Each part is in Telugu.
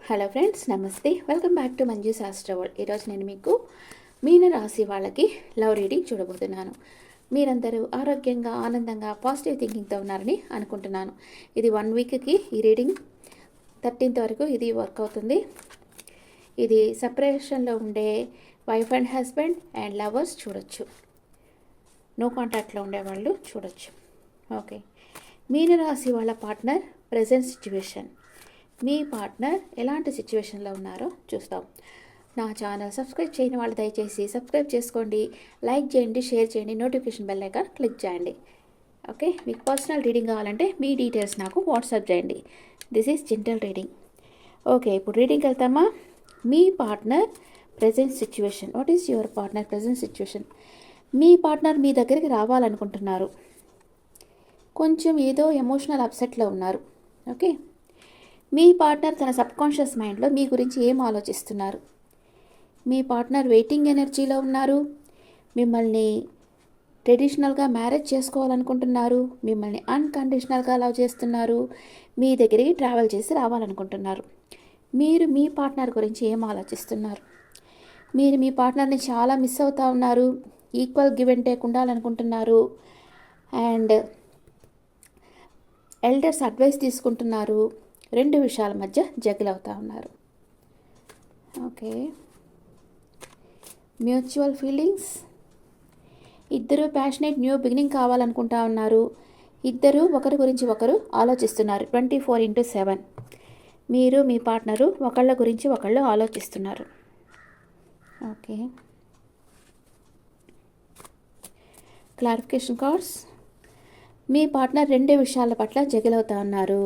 హలో ఫ్రెండ్స్, నమస్తే. వెల్కమ్ బ్యాక్ టు మంజు శాస్త్ర వరల్డ్. ఈరోజు నేను మీకు మీన రాశి వాళ్ళకి లవ్ రీడింగ్ చూడబోతున్నాను. మీరందరూ ఆరోగ్యంగా, ఆనందంగా, పాజిటివ్ థింకింగ్తో ఉన్నారని అనుకుంటున్నాను. ఇది 1 వీక్కి ఈ రీడింగ్ 13th వరకు ఇది వర్క్ అవుతుంది. ఇది సెపరేషన్లో ఉండే wife and husband and lovers చూడొచ్చు. నో కాంటాక్ట్లో ఉండేవాళ్ళు చూడొచ్చు. ఓకే, మీన రాశి వాళ్ళ పార్ట్నర్ ప్రజెంట్ సిచ్యువేషన్. మీ పార్ట్నర్ ఎలాంటి సిచ్యువేషన్లో ఉన్నారో చూస్తాం. నా ఛానల్ సబ్స్క్రైబ్ చేయని వాళ్ళు దయచేసి సబ్స్క్రైబ్ చేసుకోండి, లైక్ చేయండి, షేర్ చేయండి, నోటిఫికేషన్ బెల్ ఐకాన్ క్లిక్ చేయండి. ఓకే, మీకు పర్సనల్ రీడింగ్ కావాలంటే మీ డీటెయిల్స్ నాకు వాట్సాప్ చేయండి. This is general reading. Okay, ఇప్పుడు రీడింగ్కి వెళ్తామా. మీ partner present situation. What is your partner present situation? మీ పార్ట్నర్ మీ దగ్గరికి రావాలనుకుంటున్నారు. కొంచెం ఏదో ఎమోషనల్ అప్సెట్లో ఉన్నారు. ఓకే, మీ పార్ట్నర్ తన సబ్కాన్షియస్ మైండ్లో మీ గురించి ఏం ఆలోచిస్తున్నారు? మీ పార్ట్నర్ వెయిటింగ్ ఎనర్జీలో ఉన్నారు. మిమ్మల్ని ట్రెడిషనల్గా మ్యారేజ్ చేసుకోవాలనుకుంటున్నారు. మిమ్మల్ని అన్కండిషనల్గా లవ్ చేస్తున్నారు. మీ దగ్గరికి ట్రావెల్ చేసి రావాలనుకుంటున్నారు. మీరు మీ పార్ట్నర్ గురించి ఏం ఆలోచిస్తున్నారు? మీరు మీ పార్ట్నర్ని చాలా మిస్ అవుతూ ఉన్నారు. ఈక్వల్ గివ్ అండ్ టేక్ ఉండాలనుకుంటున్నారు. అండ్ ఎల్డర్స్ అడ్వైస్ తీసుకుంటున్నారు. 2 విషయాల మధ్య జగిల్ అవుతూ ఉన్నారు. Okay, mutual feelings. ఇద్దరు ప్యాషనేట్ న్యూ బిగినింగ్ కావాలనుకుంటా ఉన్నారు. ఇద్దరు ఒకరి గురించి ఒకరు ఆలోచిస్తున్నారు. 24/7 మీరు మీ పార్ట్నరు ఒకళ్ళ గురించి ఒకళ్ళు ఆలోచిస్తున్నారు. Okay, clarification cards. మీ పార్ట్నర్ 2 విషయాల పట్ల జగిల్ అవుతూ ఉన్నారు.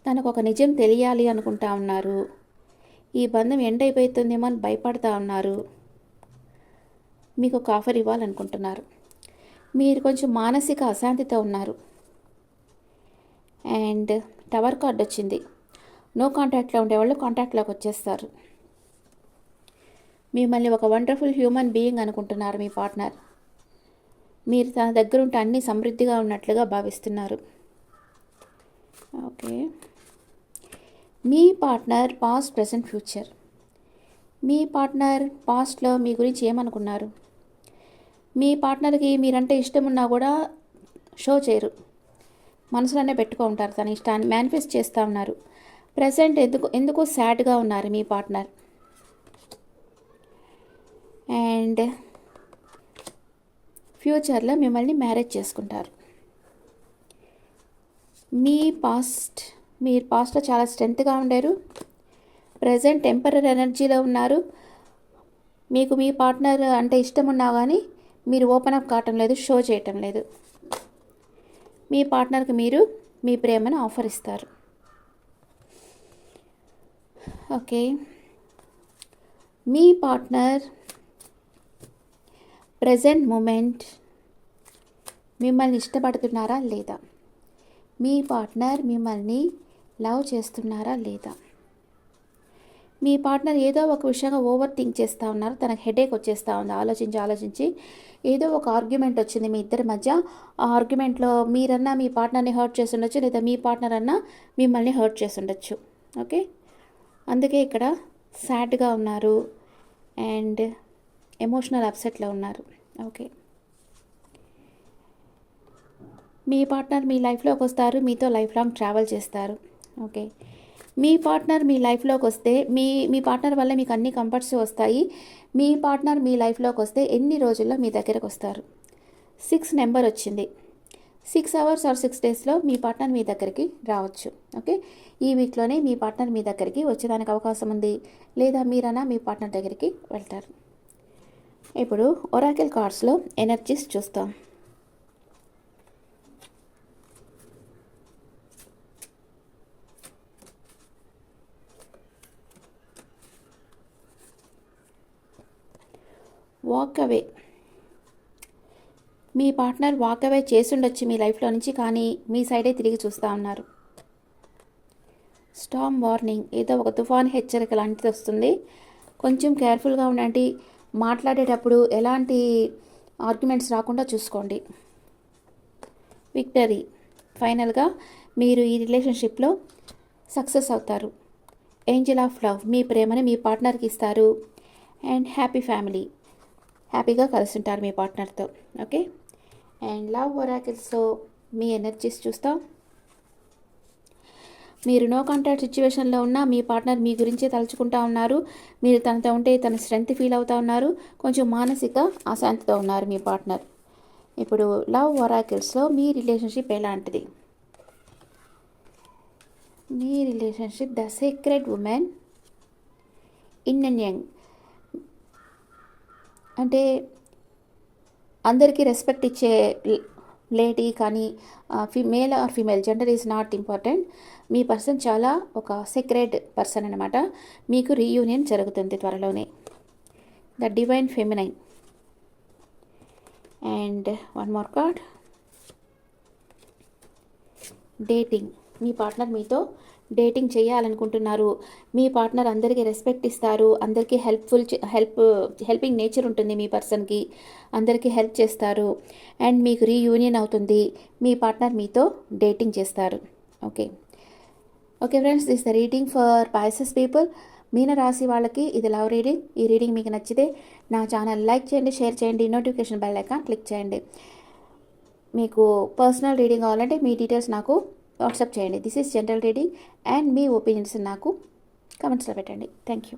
తనకు ఒక నిజం తెలియాలి అనుకుంటా ఉన్నారు. ఈ బంధం ఎండ్ అయిపోతుందేమో అని భయపడతా ఉన్నారు. మీకు ఒక ఆఫర్ ఇవ్వాలనుకుంటున్నారు. మీరు కొంచెం మానసిక అశాంతితో ఉన్నారు. అండ్ టవర్ కార్డ్ వచ్చింది. నో కాంటాక్ట్లో ఉండేవాళ్ళు కాంటాక్ట్లోకి వచ్చేస్తారు. మిమ్మల్ని ఒక వండర్ఫుల్ హ్యూమన్ బీయింగ్ అనుకుంటున్నారు మీ పార్ట్నర్. మీరు తన దగ్గర ఉంటే అన్నీ సమృద్ధిగా ఉన్నట్లుగా భావిస్తున్నారు. ఓకే, మీ పార్ట్నర్ పాస్ట్, ప్రెజెంట్, ఫ్యూచర్. మీ పార్ట్నర్ పాస్ట్లో మీ గురించి ఏమనుకున్నారు? మీ పార్ట్నర్కి మీరంటే ఇష్టం ఉన్నా కూడా షో చేయరు. మనసులోనే పెట్టుకో ఉంటారు. తన ఇష్టాన్ని మేనిఫెస్ట్ చేస్తూ ఉన్నారు. ప్రెజెంట్ ఎందుకు సాడ్గా ఉన్నారు మీ పార్ట్నర్. అండ్ ఫ్యూచర్లో మిమ్మల్ని మ్యారేజ్ చేసుకుంటారు. మీరు పాస్ట్లో చాలా స్ట్రెంత్గా ఉండారు. ప్రజెంట్ టెంపరీ ఎనర్జీలో ఉన్నారు. మీకు మీ పార్ట్నర్ అంటే ఇష్టం ఉన్నా కానీ మీరు ఓపెన్ అప్ కావటం లేదు, షో చేయటం లేదు. మీ పార్ట్నర్కి మీరు మీ ప్రేమను ఆఫర్ ఇస్తారు. ఓకే, మీ పార్ట్నర్ ప్రజెంట్ మూమెంట్ మిమ్మల్ని ఇష్టపడుతున్నారా లేదా? మీ పార్ట్నర్ మిమ్మల్ని లవ్ చేస్తున్నారా లేదా? మీ పార్ట్నర్ ఏదో ఒక విషయంగా ఓవర్ థింక్ చేస్తూ ఉన్నారు. తనకు హెడేక్ వచ్చేస్తూ ఉంది. ఆలోచించి ఏదో ఒక ఆర్గ్యుమెంట్ వచ్చింది మీ ఇద్దరి మధ్య. ఆ ఆర్గ్యుమెంట్లో మీరన్నా మీ పార్ట్నర్ని హర్ట్ చేసి ఉండొచ్చు, లేదా మీ పార్ట్నర్ అన్నా మిమ్మల్ని హర్ట్ చేసి ఉండొచ్చు. ఓకే, అందుకే ఇక్కడ సాడ్గా ఉన్నారు అండ్ ఎమోషనల్ అప్సెట్లో ఉన్నారు. ఓకే, మీ పార్ట్నర్ మీ లైఫ్లోకి వస్తారు. మీతో లైఫ్ లాంగ్ ట్రావెల్ చేస్తారు. ఓకే, మీ పార్ట్నర్ మీ లైఫ్లోకి వస్తే మీ పార్ట్నర్ వల్ల మీకు అన్ని కంఫర్ట్స్ వస్తాయి. మీ పార్ట్నర్ మీ లైఫ్లోకి వస్తే ఎన్ని రోజుల్లో మీ దగ్గరకు వస్తారు? 6 నెంబర్ వచ్చింది. 6 hours ఆర్ 6 daysలో మీ పార్ట్నర్ మీ దగ్గరికి రావచ్చు. ఓకే, ఈ వీక్లోనే మీ పార్ట్నర్ మీ దగ్గరికి వచ్చేదానికి అవకాశం ఉంది, లేదా మీరన్నా మీ పార్ట్నర్ దగ్గరికి వెళ్తారు. ఇప్పుడు ఒరాకిల్ కార్డ్స్లో ఎనర్జీస్ చూస్తాం. Walk away. మీ పార్ట్నర్ వాక్ అవే చేసుండొచ్చు మీ లైఫ్లో నుంచి, కానీ మీ సైడే తిరిగి చూస్తూ ఉన్నారు. Storm warning. ఏదో ఒక తుఫాన్ హెచ్చరిక లాంటిది వస్తుంది. కొంచెం కేర్ఫుల్గా ఉండండి. మాట్లాడేటప్పుడు ఎలాంటి ఆర్గ్యుమెంట్స్ రాకుండా చూసుకోండి. విక్టరీ. ఫైనల్గా మీరు ఈ రిలేషన్షిప్లో సక్సెస్ అవుతారు. ఏంజల్ ఆఫ్ లవ్, మీ ప్రేమని మీ పార్ట్నర్కి ఇస్తారు. అండ్ హ్యాపీ ఫ్యామిలీ, హ్యాపీగా కలుస్తుంటారు మీ పార్ట్నర్తో. ఓకే, అండ్ లవ్ ఒరాకిల్స్లో మీ ఎనర్జీస్ చూస్తాం. మీరు నో కాంటాక్ట్ సిచ్యువేషన్లో ఉన్న మీ పార్ట్నర్ మీ గురించే తలుచుకుంటా ఉన్నారు. మీరు తనతో ఉంటే తన స్ట్రెంగ్త్ ఫీల్ అవుతూ ఉన్నారు. కొంచెం మానసిక అశాంతితో ఉన్నారు మీ పార్ట్నర్. ఇప్పుడు లవ్ ఒరాకిల్స్లో మీ రిలేషన్షిప్ ఎలాంటిది? మీ relationship the secret women in and young, అంటే అందరికీ రెస్పెక్ట్ ఇచ్చే లేడీ, కానీ male or female gender is not important. మీ పర్సన్ చాలా ఒక సీక్రెట్ పర్సన్ అనమాట. మీకు రీయూనియన్ జరుగుతుంది త్వరలోనే. The divine feminine. And one more card, dating. మీ పార్ట్నర్ మీతో డేటింగ్ చేయాలనుకుంటున్నారు. మీ పార్ట్నర్ అందరికీ రెస్పెక్ట్ ఇస్తారు. అందరికీ హెల్పింగ్ నేచర్ ఉంటుంది మీ పర్సన్కి. అందరికీ హెల్ప్ చేస్తారు. అండ్ మీకు రీయూనియన్ అవుతుంది. మీ పార్ట్నర్ మీతో డేటింగ్ చేస్తారు. Okay okay friends, this the reading for Pisces people. మీన రాశి వాళ్ళకి ఇది లవ్ రీడింగ్. ఈ రీడింగ్ మీకు నచ్చితే నా ఛానల్ లైక్ చేయండి, షేర్ చేయండి, నోటిఫికేషన్ బెల్ ఐకాన్ క్లిక్ చేయండి. మీకు పర్సనల్ రీడింగ్ కావాలంటే మీ డీటెయిల్స్ నాకు వాట్సాప్ చేయండి. This is general reading and me opinions నాకు కమెంట్స్లో పెట్టండి. Thank you.